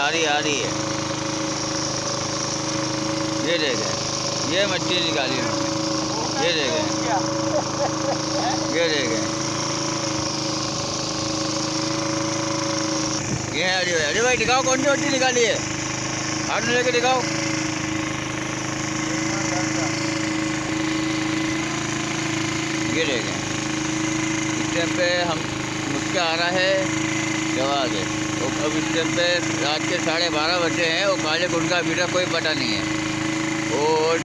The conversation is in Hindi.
आ रही है। ये देखें, ये मच्छी निकाली उन्होंने। ये देखें, ये देखें, ये है अरे भाई। अरे भाई दिखाओ कौन सी मच्छी निकाली है, हाथ में लेके दिखाओ। ये देखें, इस टाइम पे हम मुझसे आ रहा है जवाब है। तो अब इस टाइम पे रात के 12:30 बजे हैं और काले कुंड का अभी तक कोई पता नहीं है। और